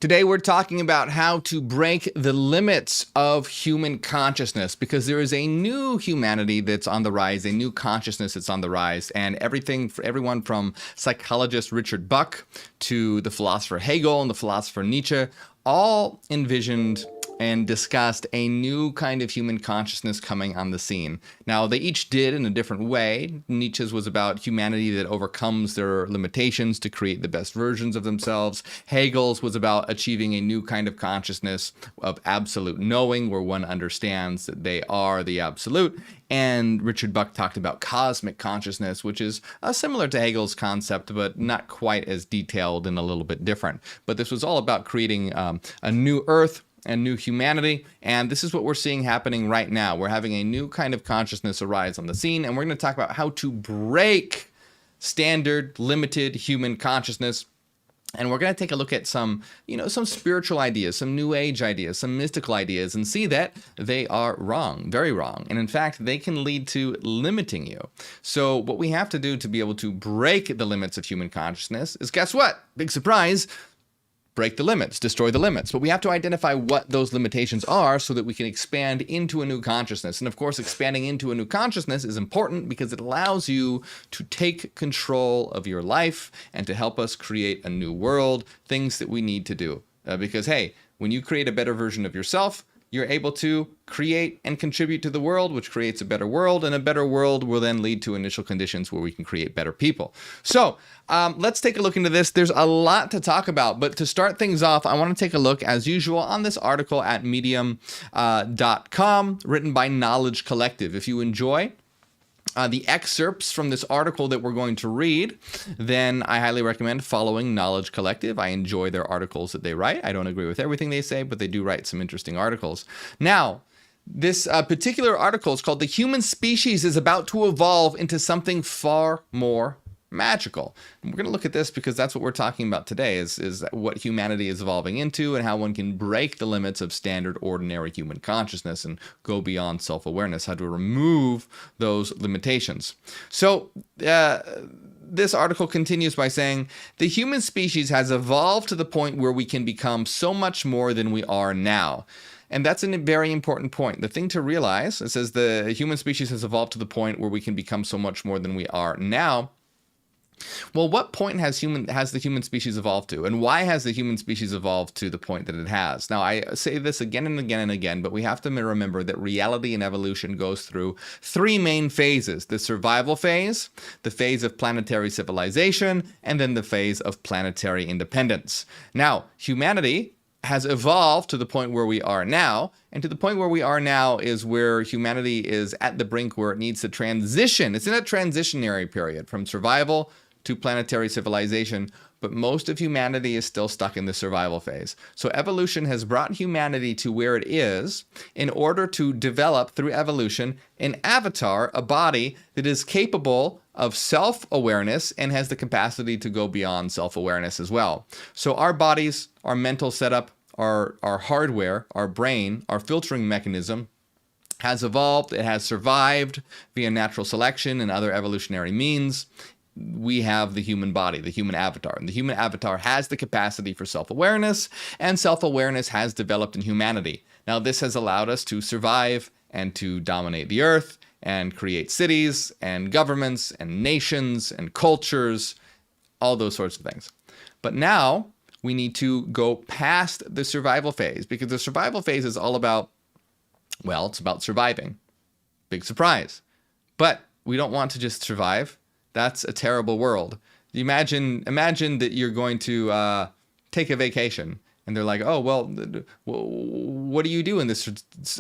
Today, we're talking about how to break the limits of human consciousness, because there is a new humanity that's on the rise, a new consciousness that's on the rise, and everyone from psychologist Richard Buck to the philosopher Hegel and the philosopher Nietzsche all envisioned and discussed a new kind of human consciousness coming on the scene. Now, they each did in a different way. Nietzsche's was about humanity that overcomes their limitations to create the best versions of themselves. Hegel's was about achieving a new kind of consciousness of absolute knowing, where one understands that they are the absolute. And Richard Buck talked about cosmic consciousness, which is similar to Hegel's concept, but not quite as detailed and a little bit different. But this was all about creating a new Earth and new humanity, and this is what we're seeing happening right now. We're having a new kind of consciousness arise on the scene, and we're going to talk about how to break standard, limited human consciousness. And we're going to take a look at some spiritual ideas, some new age ideas, some mystical ideas, and see that they are wrong, very wrong. And in fact, they can lead to limiting you. So what we have to do to be able to break the limits of human consciousness is, guess what? Big surprise. Break the limits, destroy the limits. But we have to identify what those limitations are so that we can expand into a new consciousness. And of course, expanding into a new consciousness is important because it allows you to take control of your life and to help us create a new world, things that we need to do. Because, hey, when you create a better version of yourself, you're able to create and contribute to the world, which creates a better world, and a better world will then lead to initial conditions where we can create better people. So let's take a look into this. There's a lot to talk about, but to start things off, I want to take a look, as usual, on this article at medium.com, written by Knowledge Collective. If you enjoy the excerpts from this article that we're going to read, then I highly recommend following Knowledge Collective. I enjoy their articles that they write. I don't agree with everything they say, but they do write some interesting articles. Now, this particular article is called "The Human Species is About to Evolve into Something Far More Magical." And we're going to look at this because that's what we're talking about today, is what humanity is evolving into and how one can break the limits of standard, ordinary human consciousness and go beyond self-awareness, how to remove those limitations. So this article continues by saying, the human species has evolved to the point where we can become so much more than we are now. And that's a very important point. The thing to realize, it says the human species has evolved to the point where we can become so much more than we are now. Well, what point has the human species evolved to? And why has the human species evolved to the point that it has? Now, I say this again and again and again, but we have to remember that reality and evolution goes through three main phases: the survival phase, the phase of planetary civilization, and then the phase of planetary independence. Now, humanity has evolved to the point where we are now, and to the point where we are now is where humanity is at the brink where it needs to transition. It's in a transitionary period from survival to planetary civilization, but most of humanity is still stuck in the survival phase. So evolution has brought humanity to where it is in order to develop, through evolution, an avatar, a body that is capable of self-awareness and has the capacity to go beyond self-awareness as well. So our bodies, our mental setup, our hardware, our brain, our filtering mechanism has evolved. It has survived via natural selection and other evolutionary means. We have the human body, the human avatar. And the human avatar has the capacity for self-awareness, and self-awareness has developed in humanity. Now, this has allowed us to survive and to dominate the earth and create cities and governments and nations and cultures, all those sorts of things. But now we need to go past the survival phase, because the survival phase is all about, well, it's about surviving. Big surprise. But we don't want to just survive. That's a terrible world. Imagine that you're going to take a vacation, and they're like, "Oh, well, what do you do in this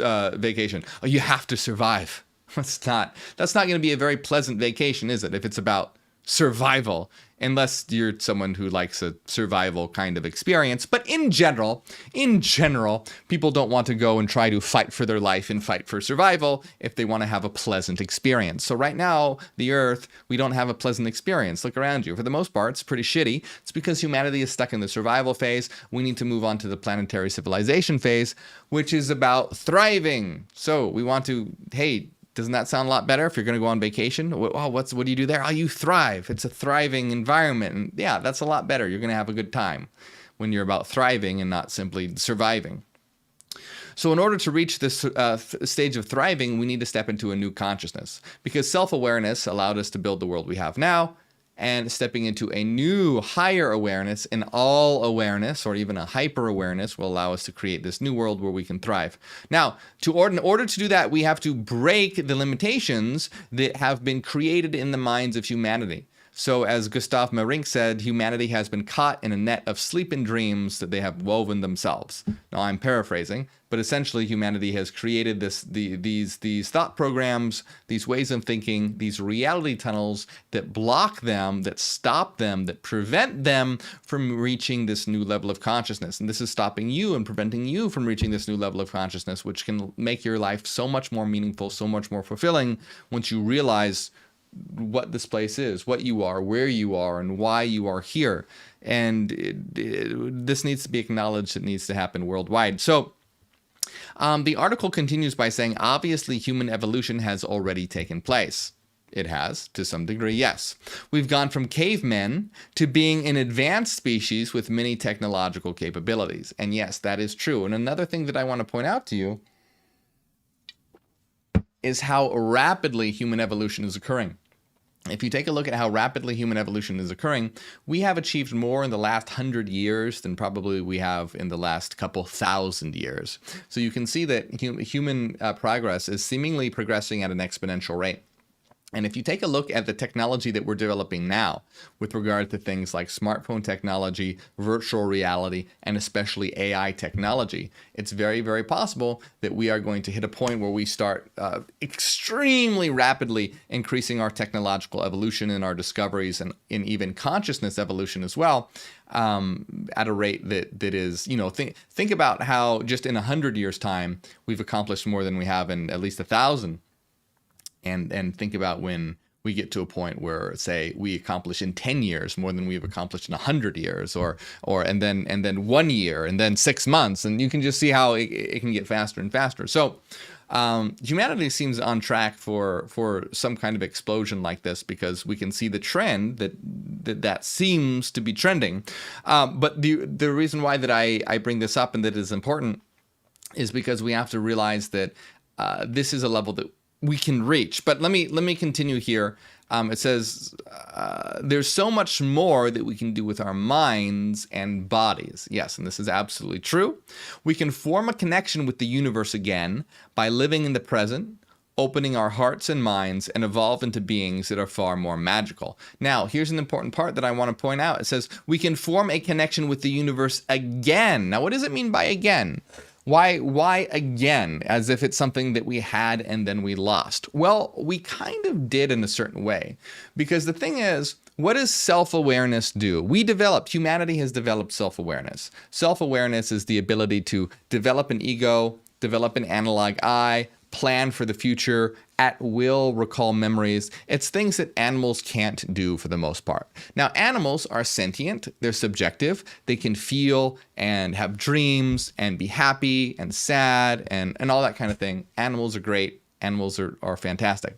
vacation?" "Oh, you have to survive." That's not going to be a very pleasant vacation, is it? If it's about survival, unless you're someone who likes a survival kind of experience. But in general, people don't want to go and try to fight for their life and fight for survival if they want to have a pleasant experience. So right now, the Earth, we don't have a pleasant experience. Look around you. For the most part, it's pretty shitty. It's because humanity is stuck in the survival phase. We need to move on to the planetary civilization phase, which is about thriving. So we want to, hey, doesn't that sound a lot better if you're going to go on vacation? Oh, what do you do there? Oh, you thrive. It's a thriving environment. And yeah, that's a lot better. You're going to have a good time. when you're about thriving and not simply surviving. So in order to reach this stage of thriving, we need to step into a new consciousness, because self-awareness allowed us to build the world we have now, and stepping into a new higher awareness, an all awareness, or even a hyper awareness, will allow us to create this new world where we can thrive. Now, in order to do that, we have to break the limitations that have been created in the minds of humanity. So as Gustav Meyrink said, humanity has been caught in a net of sleep and dreams that they have woven themselves. Now, I'm paraphrasing, but essentially humanity has created these thought programs, these ways of thinking, these reality tunnels that block them, that stop them, that prevent them from reaching this new level of consciousness. And this is stopping you and preventing you from reaching this new level of consciousness, which can make your life so much more meaningful, so much more fulfilling once you realize what this place is, what you are, where you are, and why you are here. And this needs to be acknowledged. It needs to happen worldwide. So the article continues by saying, obviously, human evolution has already taken place. It has, to some degree, yes. We've gone from cavemen to being an advanced species with many technological capabilities. And yes, that is true. And another thing that I want to point out to you is how rapidly human evolution is occurring. If you take a look at how rapidly human evolution is occurring, we have achieved more in the last 100 years than probably we have in the last couple thousand years. So you can see that human progress is seemingly progressing at an exponential rate. And if you take a look at the technology that we're developing now with regard to things like smartphone technology, virtual reality, and especially AI technology, it's very, very possible that we are going to hit a point where we start extremely rapidly increasing our technological evolution and our discoveries, and in even consciousness evolution as well, at a rate that is, think about how just in 100 years' time, we've accomplished more than we have in at least 1,000. And think about when we get to a point where, say, we accomplish in 10 years more than we've accomplished in 100 years, and then 1 year, and then 6 months, and you can just see how it can get faster and faster. So humanity seems on track for some kind of explosion like this, because we can see the trend that seems to be trending. But the reason why that I bring this up and that it is important is because we have to realize that this is a level that we can reach. But let me continue here. It says there's so much more that we can do with our minds and bodies. Yes, and this is absolutely true. We can form a connection with the universe again by living in the present, opening our hearts and minds, and evolve into beings that are far more magical. Now, here's an important part that I want to point out. It says we can form a connection with the universe again. Now, what does it mean by again? Why again, as if it's something that we had and then we lost? Well, we kind of did in a certain way, because the thing is, what does self-awareness do? Humanity has developed self-awareness. Self-awareness is the ability to develop an ego, develop an analog I, plan for the future, at will recall memories. It's things that animals can't do for the most part. Now, animals are sentient, they're subjective, they can feel and have dreams and be happy and sad and all that kind of thing. Animals are great, animals are fantastic.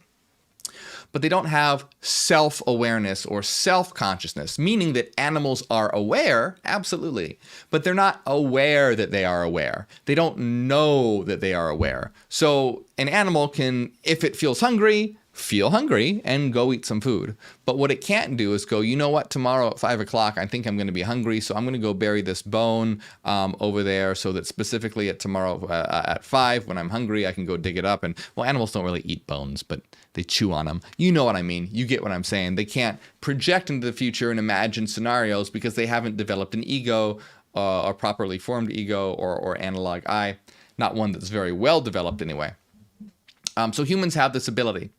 But they don't have self-awareness or self-consciousness, meaning that animals are aware, absolutely, but they're not aware that they are aware. They don't know that they are aware. So an animal can, if it feels hungry, feel hungry and go eat some food. But what it can't do is go, you know what, tomorrow at 5 o'clock, I think I'm going to be hungry, so I'm going to go bury this bone over there so that specifically at tomorrow at 5, when I'm hungry, I can go dig it up. And, well, animals don't really eat bones, but they chew on them. You know what I mean. You get what I'm saying. They can't project into the future and imagine scenarios because they haven't developed an ego, a properly formed ego or analog I, not one that's very well developed anyway. So humans have this ability.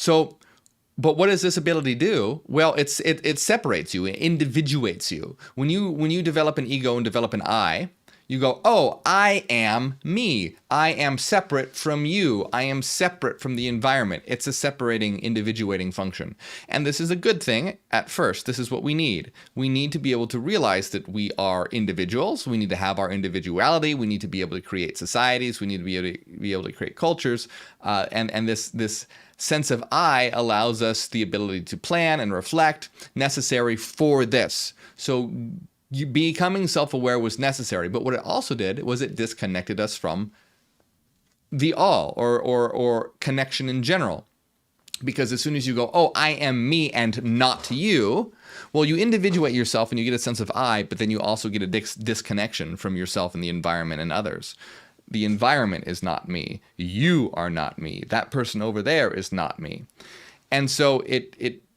But what does this ability do? Well, it separates you, it individuates you. When you develop an ego and develop an I, you go, oh, I am me. I am separate from you. I am separate from the environment. It's a separating, individuating function. And this is a good thing at first. This is what we need. We need to be able to realize that we are individuals. We need to have our individuality. We need to be able to create societies. We need to be able to create cultures. And this sense of I allows us the ability to plan and reflect, necessary for this. So becoming self-aware was necessary. But what it also did was it disconnected us from the all, or connection in general. Because as soon as you go, oh, I am me and not you, well, you individuate yourself and you get a sense of I, but then you also get a disconnection from yourself and the environment and others. The environment is not me. You are not me. That person over there is not me. And so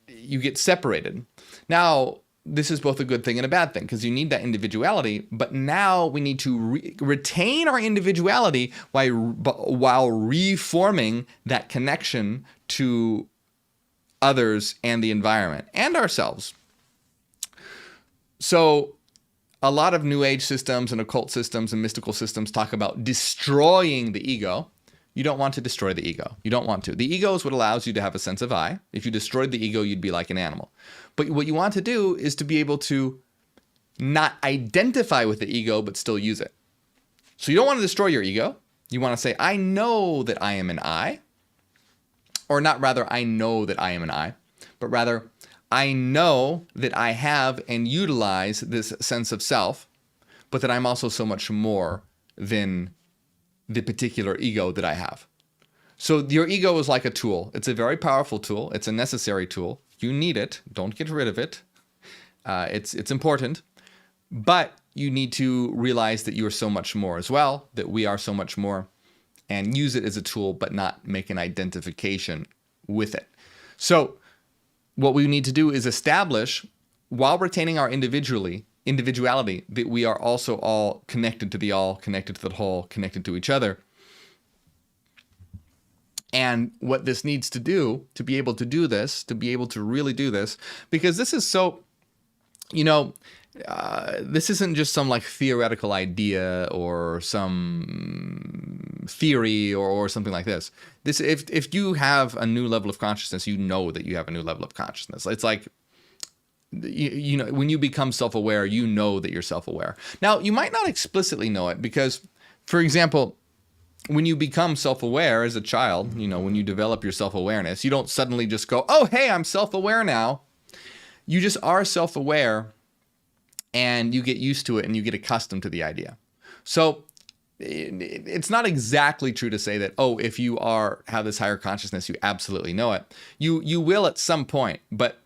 you get separated. Now, this is both a good thing and a bad thing, because you need that individuality, but now we need to retain our individuality while reforming that connection to others and the environment and ourselves. So a lot of New Age systems and occult systems and mystical systems talk about destroying the ego. You don't want to destroy the ego. You don't want to. The ego is what allows you to have a sense of I. If you destroyed the ego, you'd be like an animal. But what you want to do is to be able to not identify with the ego, but still use it. So you don't want to destroy your ego. You want to say, I know that I am an I. Or not rather, I know that I am an I. But rather, I know that I have and utilize this sense of self, but that I'm also so much more than the particular ego that I have. So your ego is like a tool. It's a very powerful tool. It's a necessary tool. You need it. Don't get rid of it. It's important. But you need to realize that you are so much more as well, that we are so much more, and use it as a tool, but not make an identification with it. So what we need to do is establish, while retaining our individuality, that we are also all connected to the all, connected to the whole, connected to each other. And what this needs to do, to be able to do this, to be able to really do this, because this is so, this isn't just some like theoretical idea or some theory or something like this. This, if you have a new level of consciousness, you know that you have a new level of consciousness. It's like, when you become self-aware, you know that you're self-aware. Now, you might not explicitly know it because, for example, when you become self-aware as a child, when you develop your self-awareness, you don't suddenly just go, oh, hey, I'm self-aware now. You just are self-aware and you get used to it and you get accustomed to the idea. So it's not exactly true to say that, oh, if you have this higher consciousness, you absolutely know it. You will at some point, but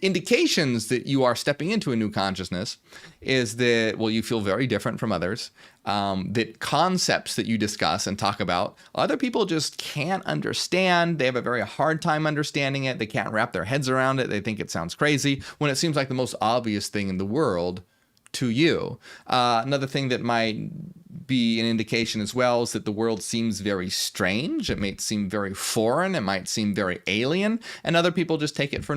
indications that you are stepping into a new consciousness is that, well, you feel very different from others, that concepts that you discuss and talk about, other people just can't understand. They have a very hard time understanding it. They can't wrap their heads around it. They think it sounds crazy when it seems like the most obvious thing in the world to you. Another thing that might be an indication as well is that the world seems very strange. It might seem very foreign. It might seem very alien, and other people just take it for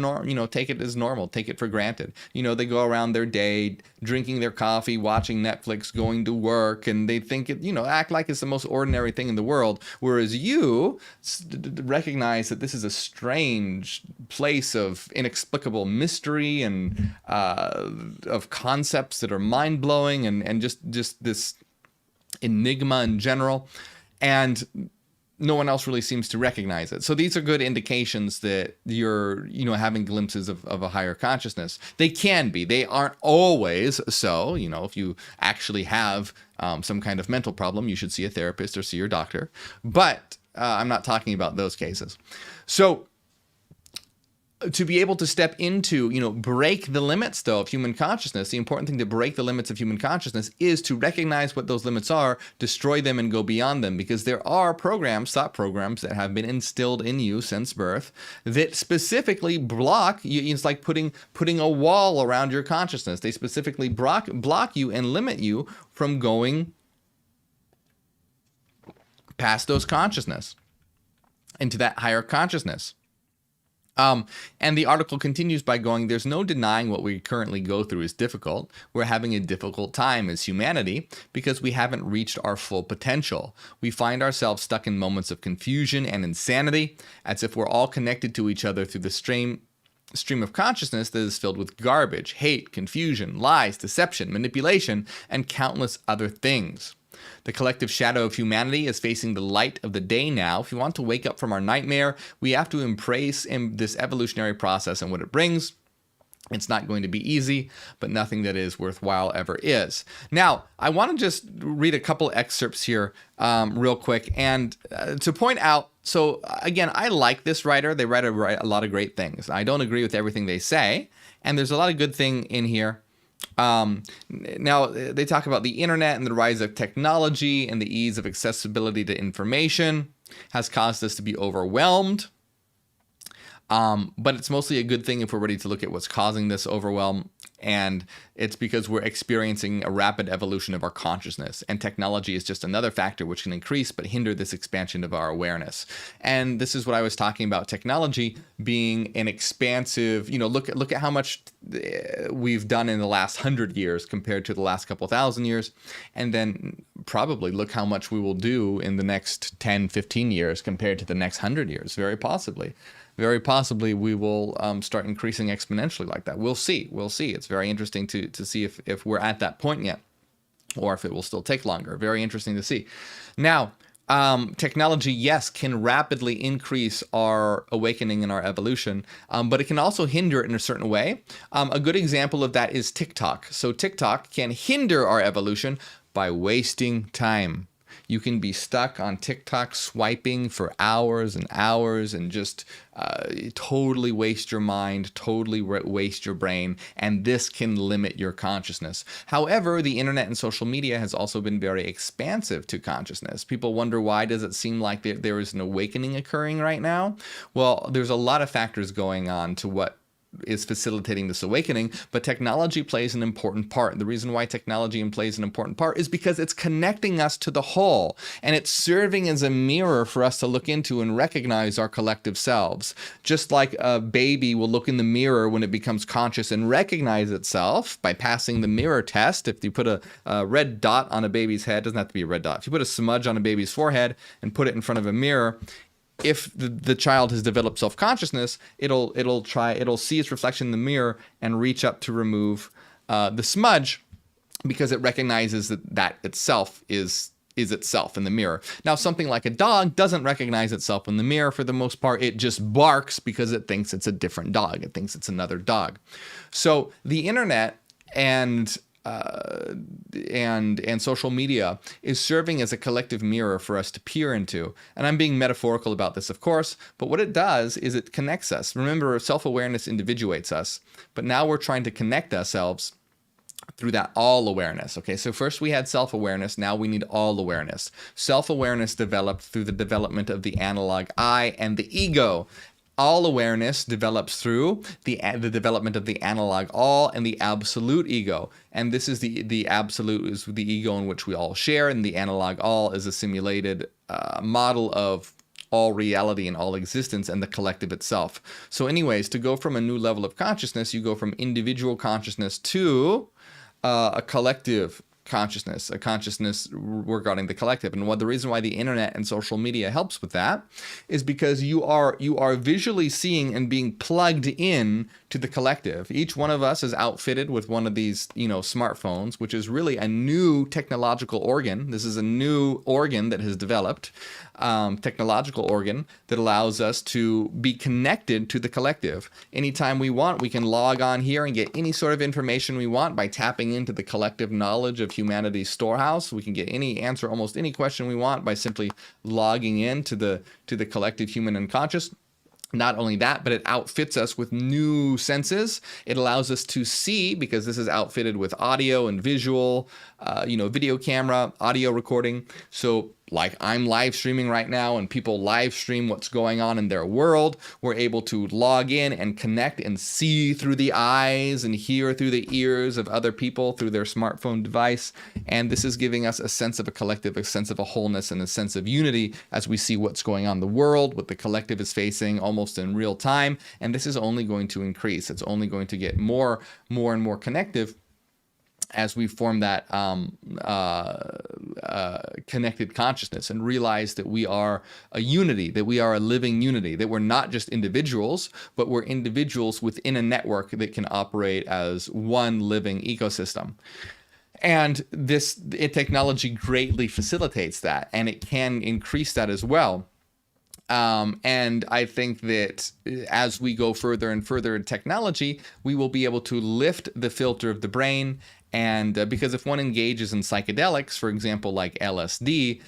take it as normal, take it for granted. They go around their day drinking their coffee, watching Netflix, going to work, and they think it, act like it's the most ordinary thing in the world. Whereas you recognize that this is a strange place of inexplicable mystery and of concepts that are mind blowing and just this enigma in general, and no one else really seems to recognize it. So these are good indications that you're, having glimpses of a higher consciousness. They can be. They aren't always so. If you actually have some kind of mental problem, you should see a therapist or see your doctor. But I'm not talking about those cases. So to be able to step into, break the limits, though, of human consciousness, the important thing to break the limits of human consciousness is to recognize what those limits are, destroy them, and go beyond them. Because there are thought programs that have been instilled in you since birth that specifically block you. It's like putting a wall around your consciousness. They specifically block you and limit you from going past those consciousness into that higher consciousness. And the article continues by going, there's no denying what we currently go through is difficult. We're having a difficult time as humanity because we haven't reached our full potential. We find ourselves stuck in moments of confusion and insanity, as if we're all connected to each other through the stream of consciousness that is filled with garbage, hate, confusion, lies, deception, manipulation, and countless other things. The collective shadow of humanity is facing the light of the day now. If we want to wake up from our nightmare, we have to embrace this evolutionary process and what it brings. It's not going to be easy, but nothing that is worthwhile ever is. Now, I want to just read a couple excerpts here real quick and to point out, so again, I like this writer. They write a lot of great things. I don't agree with everything they say, and there's a lot of good thing in here. Now, they talk about the internet and the rise of technology and the ease of accessibility to information has caused us to be overwhelmed. But it's mostly a good thing if we're ready to look at what's causing this overwhelm. And it's because we're experiencing a rapid evolution of our consciousness. And technology is just another factor which can increase but hinder this expansion of our awareness. And this is what I was talking about, technology being an expansive, look at how much we've done in the last 100 years compared to the last couple thousand years. And then probably look how much we will do in the next 10, 15 years compared to the next 100 years, very possibly. Very possibly we will start increasing exponentially like that. We'll see. It's very interesting to see if we're at that point yet, or if it will still take longer. Very interesting to see. Now, technology, yes, can rapidly increase our awakening and our evolution, but it can also hinder it in a certain way. A good example of that is TikTok. So TikTok can hinder our evolution by wasting time. You can be stuck on TikTok swiping for hours and hours and just totally waste your mind, totally waste your brain, and this can limit your consciousness. However, the internet and social media has also been very expansive to consciousness. People wonder, why does it seem like there is an awakening occurring right now? Well, there's a lot of factors going on to what is facilitating this awakening, but technology plays an important part. The reason why technology plays an important part is because it's connecting us to the whole, and it's serving as a mirror for us to look into and recognize our collective selves. Just like a baby will look in the mirror when it becomes conscious and recognize itself by passing the mirror test. If you put a red dot on a baby's head, it doesn't have to be a red dot. If you put a smudge on a baby's forehead and put it in front of a mirror, if the child has developed self-consciousness, it'll see its reflection in the mirror and reach up to remove the smudge, because it recognizes that itself is itself in the mirror. Now, something like a dog doesn't recognize itself in the mirror for the most part. It just barks because it thinks it's a different dog. It thinks it's another dog. So the internet and social media is serving as a collective mirror for us to peer into. And I'm being metaphorical about this, of course, but what it does is it connects us. Remember, self-awareness individuates us, but now we're trying to connect ourselves through that all awareness. Okay, so first we had self-awareness, now we need all awareness. Self-awareness developed through the development of the analog I and the ego. All awareness develops through the development of the analog all and the absolute ego. And this is the absolute is the ego in which we all share, and the analog all is a simulated model of all reality and all existence and the collective itself. So anyways, to go from a new level of consciousness, you go from individual consciousness to a collective consciousness, a consciousness regarding the collective. And the reason why the internet and social media helps with that is because you are visually seeing and being plugged in to the collective. Each one of us is outfitted with one of these, smartphones, which is really a new technological organ. This is a new organ that has developed, technological organ that allows us to be connected to the collective. Anytime we want, we can log on here and get any sort of information we want by tapping into the collective knowledge of humanity's storehouse. We can get answer almost any question we want by simply logging in to the collective human unconscious. Not only that, but it outfits us with new senses. It allows us to see, because this is outfitted with audio and visual, video camera, audio recording. So like I'm live streaming right now and people live stream what's going on in their world. We're able to log in and connect and see through the eyes and hear through the ears of other people through their smartphone device. And this is giving us a sense of a collective, a sense of a wholeness, and a sense of unity as we see what's going on in the world, what the collective is facing almost in real time. And this is only going to increase. It's only going to get more and more connective as we form that connected consciousness and realize that we are a unity, that we are a living unity, that we're not just individuals, but we're individuals within a network that can operate as one living ecosystem. And technology greatly facilitates that, and it can increase that as well. And I think that as we go further and further in technology, we will be able to lift the filter of the brain. And because if one engages in psychedelics, for example, like LSD,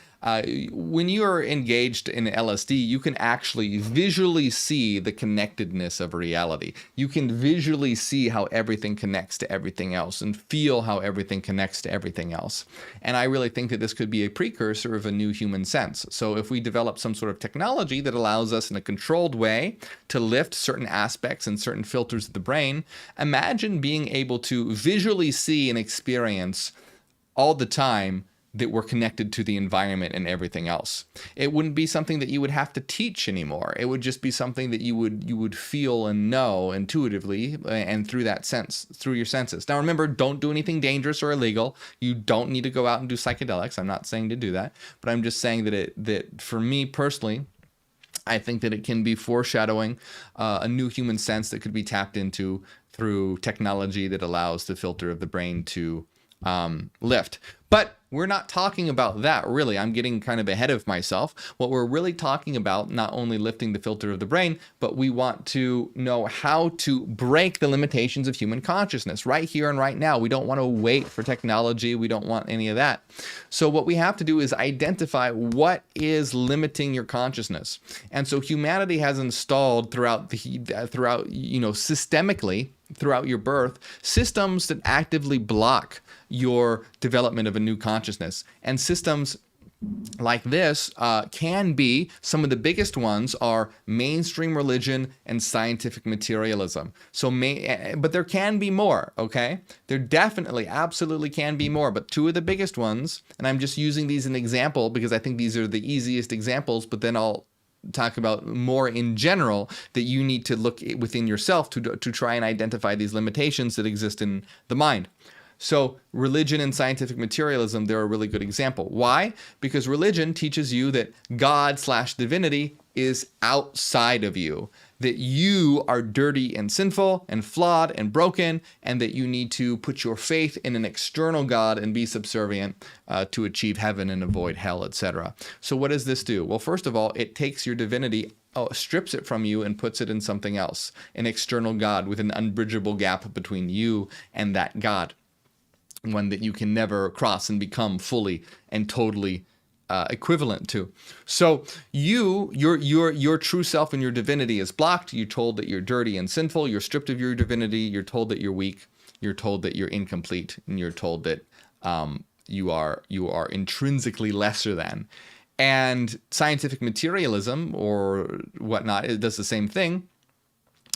when you're engaged in LSD, you can actually visually see the connectedness of reality. You can visually see how everything connects to everything else and feel how everything connects to everything else. And I really think that this could be a precursor of a new human sense. So if we develop some sort of technology that allows us in a controlled way to lift certain aspects and certain filters of the brain, imagine being able to visually see and experience all the time that we're connected to the environment and everything else. It wouldn't be something that you would have to teach anymore. It would just be something that you would feel and know intuitively and through that sense, through your senses. Now remember, don't do anything dangerous or illegal. You don't need to go out and do psychedelics. I'm not saying to do that, but I'm just saying that for me personally, I think that it can be foreshadowing a new human sense that could be tapped into through technology that allows the filter of the brain to lift. But we're not talking about that, really. I'm getting kind of ahead of myself. What we're really talking about, not only lifting the filter of the brain, but we want to know how to break the limitations of human consciousness right here and right now. We don't want to wait for technology. We don't want any of that. So what we have to do is identify what is limiting your consciousness. And so humanity has installed systemically, throughout your birth, systems that actively block your development of a new consciousness. And systems like this can be, some of the biggest ones are mainstream religion and scientific materialism. But there can be more, okay? There definitely, absolutely can be more. But two of the biggest ones, and I'm just using these as an example because I think these are the easiest examples, but then I'll talk about more in general that you need to look within yourself to try and identify these limitations that exist in the mind. So religion and scientific materialism, they're a really good example. Why? Because religion teaches you that God/divinity is outside of you, that you are dirty and sinful and flawed and broken, and that you need to put your faith in an external God and be subservient to achieve heaven and avoid hell, etc. So what does this do? Well, first of all, it takes your divinity, strips it from you and puts it in something else, an external God with an unbridgeable gap between you and that God, one that you can never cross and become fully and totally equivalent to. So your true self and your divinity is blocked. You're told that you're dirty and sinful. You're stripped of your divinity. You're told that you're weak. You're told that you're incomplete, and you're told that you are intrinsically lesser than. And scientific materialism or whatnot, it does the same thing.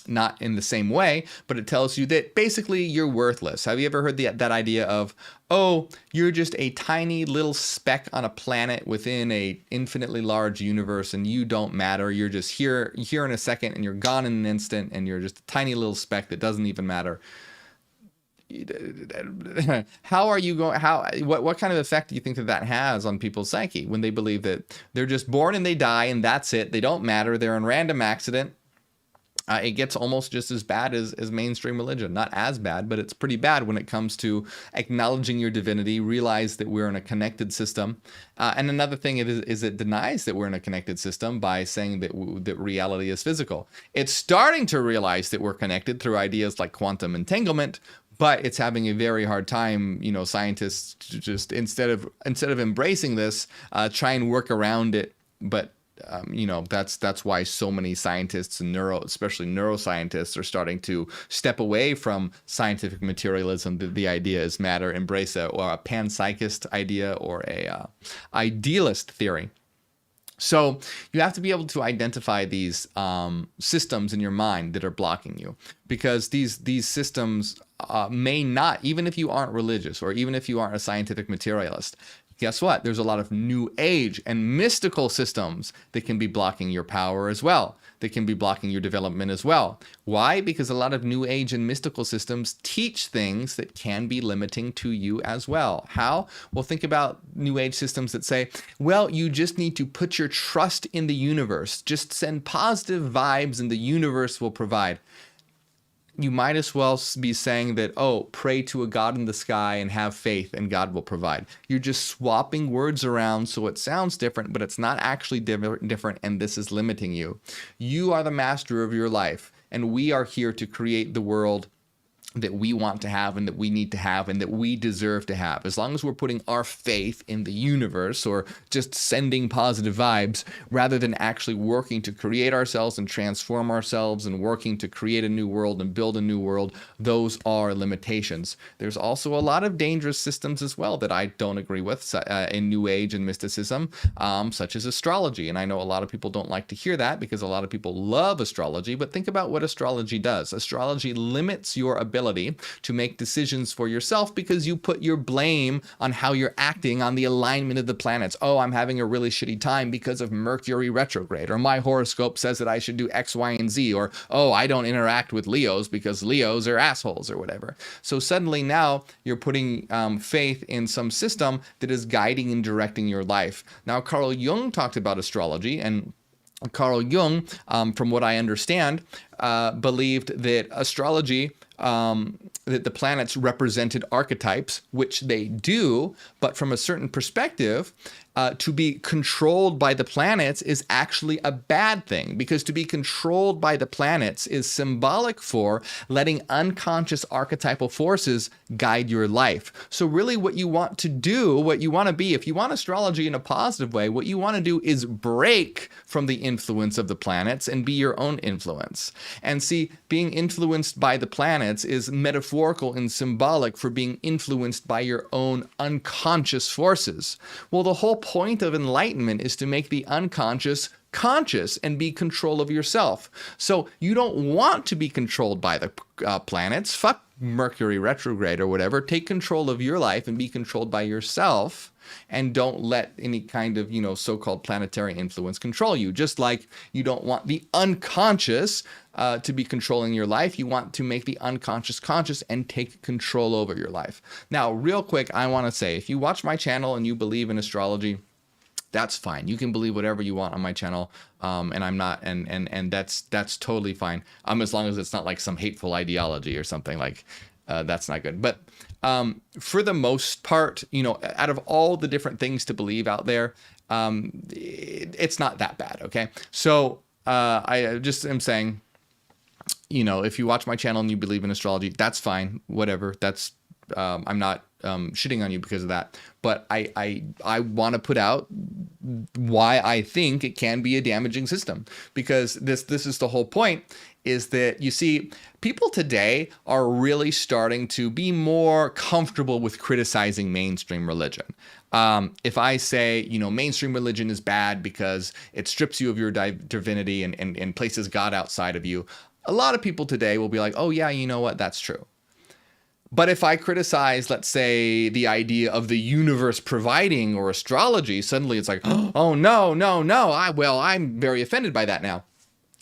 Not in the same way, but it tells you that basically you're worthless. Have you ever heard that idea of, oh, you're just a tiny little speck on a planet within a infinitely large universe and you don't matter. You're just here in a second and you're gone in an instant and you're just a tiny little speck that doesn't even matter. How are you going? What kind of effect do you think that has on people's psyche when they believe that they're just born and they die and that's it? They don't matter. They're in random accident. It gets almost just as bad as mainstream religion. Not as bad, but it's pretty bad when it comes to acknowledging your divinity, realize that we're in a connected system. And another thing is it denies that we're in a connected system by saying that reality is physical. It's starting to realize that we're connected through ideas like quantum entanglement, but it's having a very hard time, scientists just instead of embracing this, try and work around it. But that's why so many scientists and especially neuroscientists are starting to step away from scientific materialism. The idea is matter, embrace a panpsychist idea or a idealist theory. So you have to be able to identify these systems in your mind that are blocking you, because these systems may not, even if you aren't religious or even if you aren't a scientific materialist, guess what? There's a lot of new age and mystical systems that can be blocking your power as well, that can be blocking your development as well. Why? Because a lot of new age and mystical systems teach things that can be limiting to you as well. How? Well, think about new age systems that say, well, you just need to put your trust in the universe. Just send positive vibes and the universe will provide. you might as well be saying that, oh, pray to a God in the sky and have faith and God will provide. You're just swapping words around so it sounds different, but it's not actually different, and this is limiting you. You are the master of your life, and we are here to create the world that we want to have and that we need to have and that we deserve to have. As long as we're putting our faith in the universe or just sending positive vibes rather than actually working to create ourselves and transform ourselves and working to create a new world and build a new world, those are limitations. There's also a lot of dangerous systems as well that I don't agree with in New Age and mysticism, such as astrology. And I know a lot of people don't like to hear that because a lot of people love astrology, but think about what astrology does. Astrology limits your ability to make decisions for yourself because you put your blame on how you're acting on the alignment of the planets. Oh, I'm having a really shitty time because of Mercury retrograde, or my horoscope says that I should do X, Y, and Z, or oh, I don't interact with Leos because Leos are assholes or whatever. So suddenly now you're putting faith in some system that is guiding and directing your life. Now, Carl Jung talked about astrology, and Carl Jung, from what I understand, believed that astrology, that the planets represented archetypes, which they do, but from a certain perspective, to be controlled by the planets is actually a bad thing, because to be controlled by the planets is symbolic for letting unconscious archetypal forces guide your life. So really what you want to do, what you want to be, if you want astrology in a positive way, what you want to do is break from the influence of the planets and be your own influence. And see, being influenced by the planets is metaphorical and symbolic for being influenced by your own unconscious forces. Well, the whole point of enlightenment is to make the unconscious conscious and be control of yourself. So you don't want to be controlled by the planets. Fuck Mercury retrograde or whatever. Take control of your life and be controlled by yourself. And don't let any kind of, so-called planetary influence control you. Just like you don't want the unconscious to be controlling your life. You want to make the unconscious conscious and take control over your life. Now, real quick, I want to say, if you watch my channel and you believe in astrology, that's fine. You can believe whatever you want on my channel, and I'm not, and that's totally fine. As long as it's not like some hateful ideology or something like. That's not good. But for the most part, out of all the different things to believe out there, it's not that bad. Okay. So I just am saying, if you watch my channel and you believe in astrology, that's fine. Whatever. That's I'm not shitting on you because of that. But I want to put out why I think it can be a damaging system, because this is the whole point. Is that, you see, people today are really starting to be more comfortable with criticizing mainstream religion. If I say, mainstream religion is bad because it strips you of your divinity and places God outside of you, a lot of people today will be like, oh yeah, you know what, that's true. But if I criticize, let's say, the idea of the universe providing or astrology, suddenly it's like, oh no, I'm very offended by that now.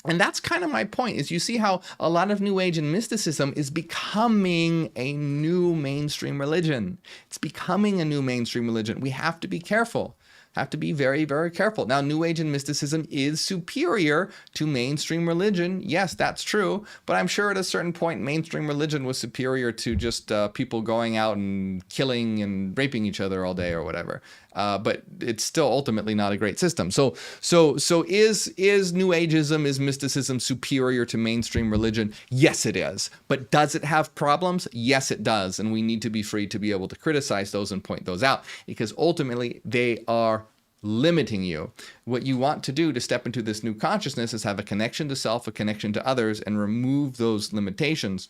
And that's kind of my point, is you see how a lot of New Age and mysticism is becoming a new mainstream religion. It's becoming a new mainstream religion. We have to be careful. Have to be very, very careful. Now, New Age and mysticism is superior to mainstream religion. Yes, that's true. But I'm sure at a certain point, mainstream religion was superior to just people going out and killing and raping each other all day or whatever. But it's still ultimately not a great system. So is New Ageism, is mysticism superior to mainstream religion? Yes, it is. But does it have problems? Yes, it does. And we need to be free to be able to criticize those and point those out, because ultimately they are limiting you. What you want to do to step into this new consciousness is have a connection to self, a connection to others, and remove those limitations.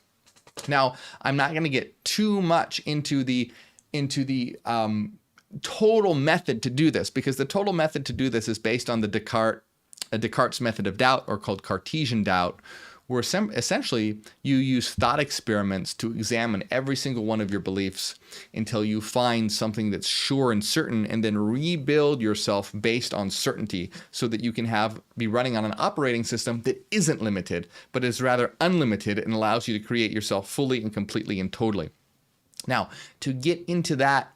Now, I'm not going to get too much into the total method to do this, because the total method to do this is based on the Descartes' method of doubt, or called Cartesian doubt, where essentially you use thought experiments to examine every single one of your beliefs until you find something that's sure and certain, and then rebuild yourself based on certainty, so that you can be running on an operating system that isn't limited, but is rather unlimited, and allows you to create yourself fully and completely and totally. Now, to get into that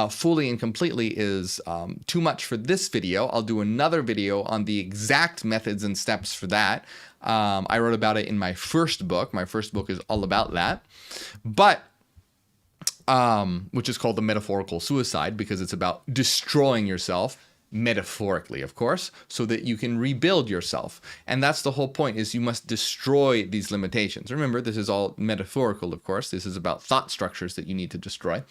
fully and completely is too much for this video. I'll do another video on the exact methods and steps for that. I wrote about it in my first book. My first book is all about that. But which is called The Metaphorical Suicide, because it's about destroying yourself, metaphorically, of course, so that you can rebuild yourself. And that's the whole point, is you must destroy these limitations. Remember, this is all metaphorical, of course. This is about thought structures that you need to destroy.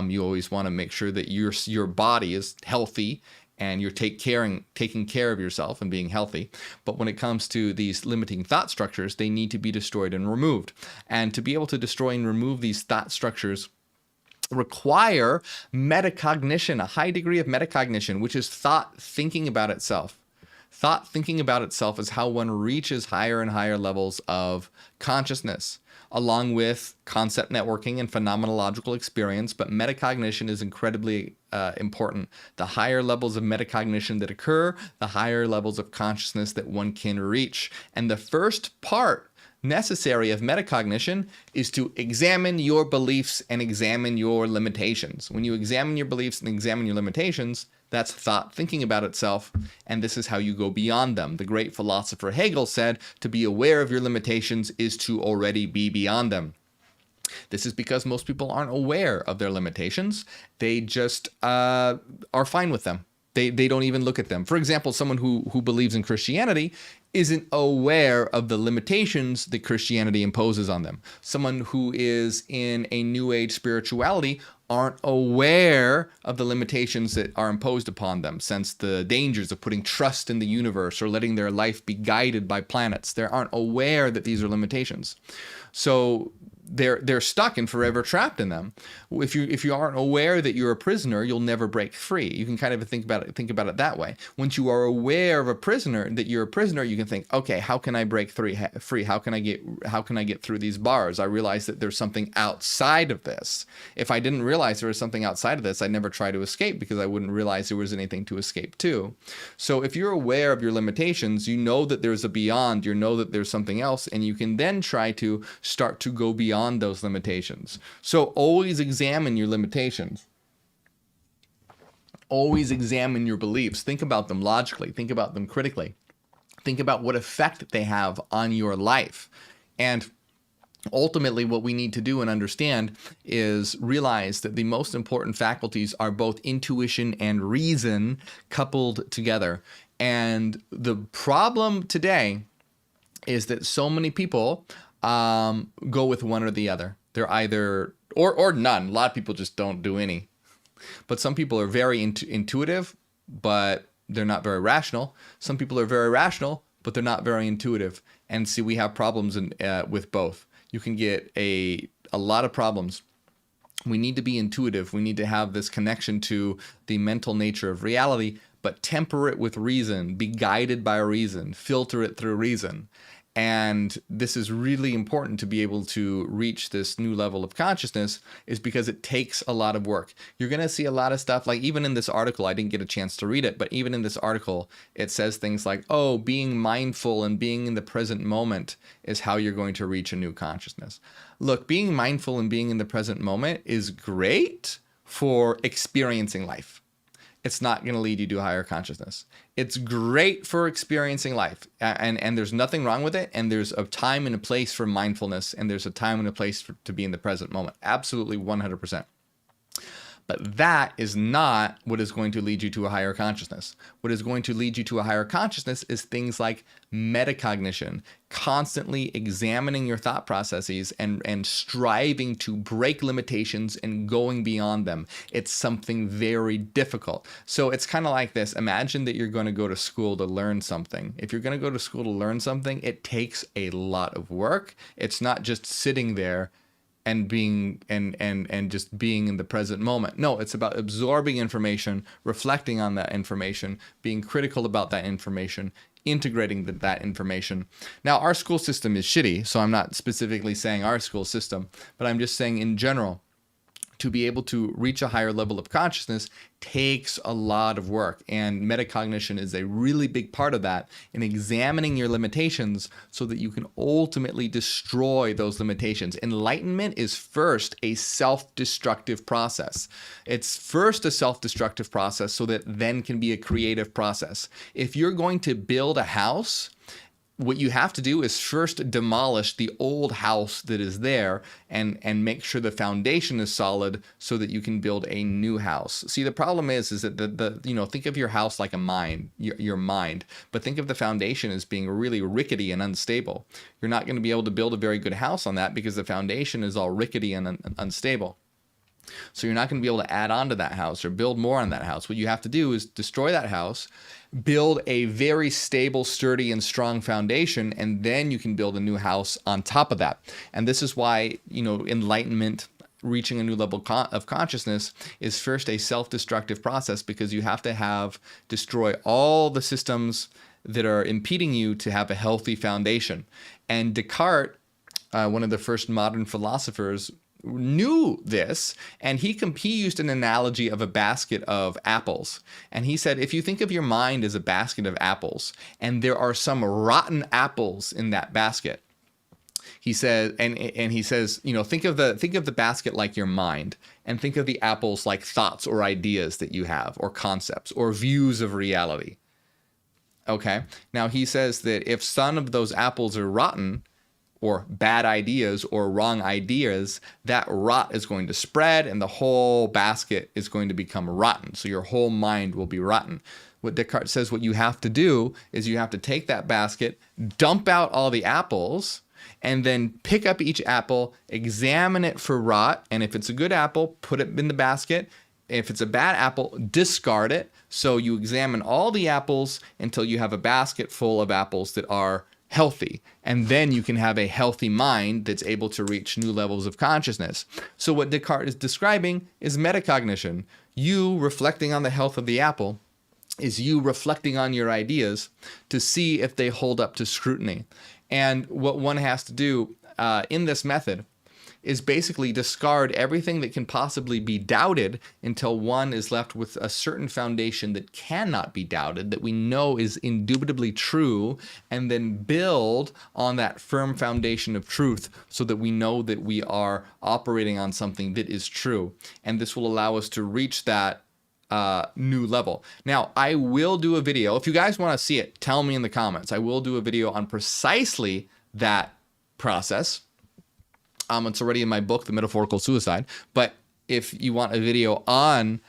You always want to make sure that your body is healthy and you're taking care of yourself and being healthy. But when it comes to these limiting thought structures, they need to be destroyed and removed. And to be able to destroy and remove these thought structures require metacognition, a high degree of metacognition, which is thought thinking about itself. Thought thinking about itself is how one reaches higher and higher levels of consciousness, along with concept networking and phenomenological experience. But metacognition is incredibly important. The higher levels of metacognition that occur, the higher levels of consciousness that one can reach. And the first part necessary of metacognition is to examine your beliefs and examine your limitations. When you examine your beliefs and examine your limitations, that's thought thinking about itself, and this is how you go beyond them. The great philosopher Hegel said, to be aware of your limitations is to already be beyond them. This is because most people aren't aware of their limitations. They just are fine with them. They don't even look at them. For example, someone who believes in Christianity isn't aware of the limitations that Christianity imposes on them. Someone who is in a New Age spirituality aren't aware of the limitations that are imposed upon them, sense the dangers of putting trust in the universe or letting their life be guided by planets. They aren't aware that these are limitations. So they're stuck and forever trapped in them. If you aren't aware that you're a prisoner, you'll never break free. You can kind of think about it that way. Once you are aware of that you're a prisoner, you can think, okay, how can I break free? How can I get through these bars? I realize that there's something outside of this. If I didn't realize there was something outside of this, I'd never try to escape, because I wouldn't realize there was anything to escape to. So if you're aware of your limitations, you know that there's a beyond, you know that there's something else, and you can then try to start to go beyond those limitations. So always examine your limitations. Always examine your beliefs. Think about them logically. Think about them critically. Think about what effect they have on your life. And ultimately, what we need to do and understand is realize that the most important faculties are both intuition and reason coupled together. And the problem today is that so many people go with one or the other. They're either, or none. A lot of people just don't do any. But some people are very intuitive, but they're not very rational. Some people are very rational, but they're not very intuitive. And see, we have problems with both. You can get a lot of problems. We need to be intuitive. We need to have this connection to the mental nature of reality, but temper it with reason, be guided by reason, filter it through reason. And this is really important to be able to reach this new level of consciousness, is because it takes a lot of work. You're going to see a lot of stuff, like even in this article, I didn't get a chance to read it, but even in this article, it says things like, oh, being mindful and being in the present moment is how you're going to reach a new consciousness. Look, being mindful and being in the present moment is great for experiencing life. It's not going to lead you to a higher consciousness. It's great for experiencing life, and there's nothing wrong with it, and there's a time and a place for mindfulness, and there's a time and a place to be in the present moment. Absolutely 100%. But that is not what is going to lead you to a higher consciousness. What is going to lead you to a higher consciousness is things like metacognition, constantly examining your thought processes and striving to break limitations and going beyond them. It's something very difficult. So it's kind of like this. Imagine that you're going to go to school to learn something. If you're going to go to school to learn something, it takes a lot of work. It's not just sitting there and being and just being in the present moment. No, it's about absorbing information, reflecting on that information, being critical about that information, integrating that information. Now, our school system is shitty, so I'm not specifically saying our school system, but I'm just saying in general, to be able to reach a higher level of consciousness takes a lot of work. And metacognition is a really big part of that, in examining your limitations so that you can ultimately destroy those limitations. Enlightenment is first a self-destructive process. It's first a self-destructive process so that then can be a creative process. If you're going to build a house, what you have to do is first demolish the old house that is there and make sure the foundation is solid so that you can build a new house. See, the problem is that think of your house like a mind, your mind, but think of the foundation as being really rickety and unstable. You're not going to be able to build a very good house on that because the foundation is all rickety and unstable. So you're not going to be able to add on to that house or build more on that house. What you have to do is destroy that house, build a very stable, sturdy, and strong foundation, and then you can build a new house on top of that. And this is why, enlightenment, reaching a new level of consciousness, is first a self-destructive process, because you have to destroy all the systems that are impeding you to have a healthy foundation. And Descartes, one of the first modern philosophers, knew this, and he used an analogy of a basket of apples. And he said, if you think of your mind as a basket of apples, and there are some rotten apples in that basket, he says, and he says, think of the basket like your mind, and think of the apples like thoughts or ideas that you have, or concepts, or views of reality. Okay. Now he says that if some of those apples are rotten, or bad ideas or wrong ideas, that rot is going to spread and the whole basket is going to become rotten. So your whole mind will be rotten. What Descartes says what you have to do is you have to take that basket, dump out all the apples, and then pick up each apple, examine it for rot, and if it's a good apple, put it in the basket. If it's a bad apple, discard it. So you examine all the apples until you have a basket full of apples that are healthy, and then you can have a healthy mind that's able to reach new levels of consciousness. So what Descartes is describing is metacognition. You reflecting on the health of the apple is you reflecting on your ideas to see if they hold up to scrutiny. And what one has to do in this method is basically discard everything that can possibly be doubted until one is left with a certain foundation that cannot be doubted, that we know is indubitably true, and then build on that firm foundation of truth so that we know that we are operating on something that is true. And this will allow us to reach that new level. Now, I will do a video. If you guys want to see it, tell me in the comments. I will do a video on precisely that process. It's already in my book, The Metaphorical Suicide. But if you want a video on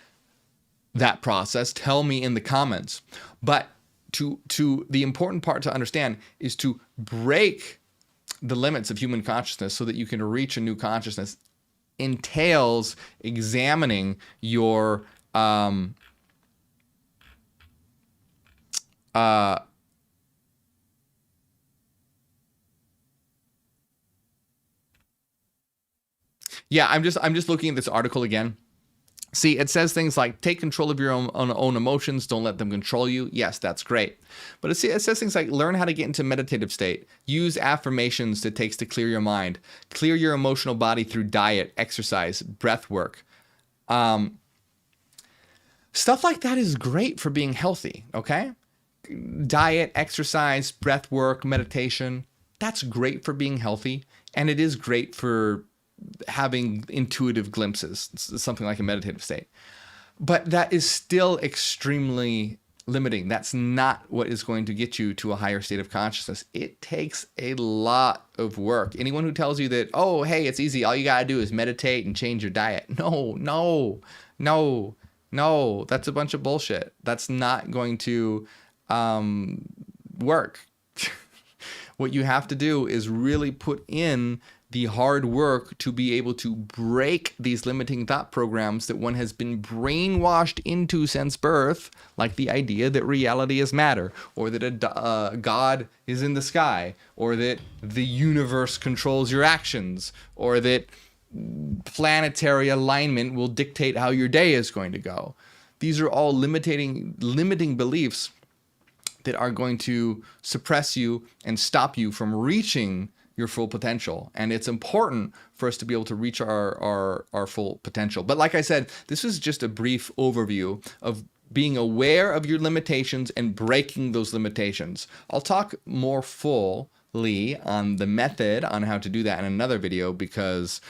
that process, tell me in the comments. But the important part to understand is to break the limits of human consciousness so that you can reach a new consciousness entails examining your yeah, I'm just looking at this article again. See, it says things like, take control of your own emotions, don't let them control you. Yes, that's great. But it says things like, learn how to get into meditative state. Use affirmations it takes to clear your mind. Clear your emotional body through diet, exercise, breath work. Stuff like that is great for being healthy, okay? Diet, exercise, breath work, meditation, that's great for being healthy. And it is great for having intuitive glimpses, something like a meditative state. But that is still extremely limiting. That's not what is going to get you to a higher state of consciousness. It takes a lot of work. Anyone who tells you that, oh, hey, it's easy, all you gotta do is meditate and change your diet. No, that's a bunch of bullshit. That's not going to work. What you have to do is really put in the hard work to be able to break these limiting thought programs that one has been brainwashed into since birth, like the idea that reality is matter, or that a God is in the sky, or that the universe controls your actions, or that planetary alignment will dictate how your day is going to go. These are all limiting beliefs that are going to suppress you and stop you from reaching your full potential. And it's important for us to be able to reach our full potential. But like I said, this is just a brief overview of being aware of your limitations and breaking those limitations. I'll talk more fully on the method on how to do that in another video because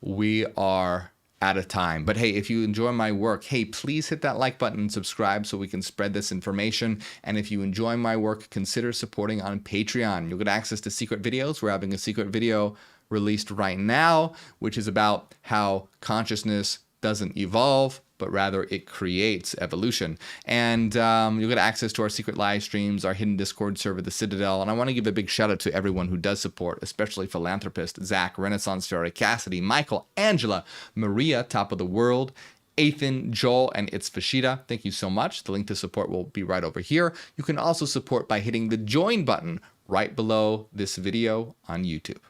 we are out of time. But hey, if you enjoy my work, hey, please hit that like button and subscribe so we can spread this information. And if you enjoy my work, consider supporting on Patreon. You'll get access to secret videos. We're having a secret video released right now, which is about how consciousness doesn't evolve, but rather it creates evolution. And you'll get access to our secret live streams, our hidden Discord server, The Citadel. And I want to give a big shout out to everyone who does support, especially Philanthropist, Zach, Renaissance Fairy, Cassidy, Michael, Angela, Maria, Top of the World, Ethan, Joel, and It's Fashida. Thank you so much. The link to support will be right over here. You can also support by hitting the join button right below this video on YouTube.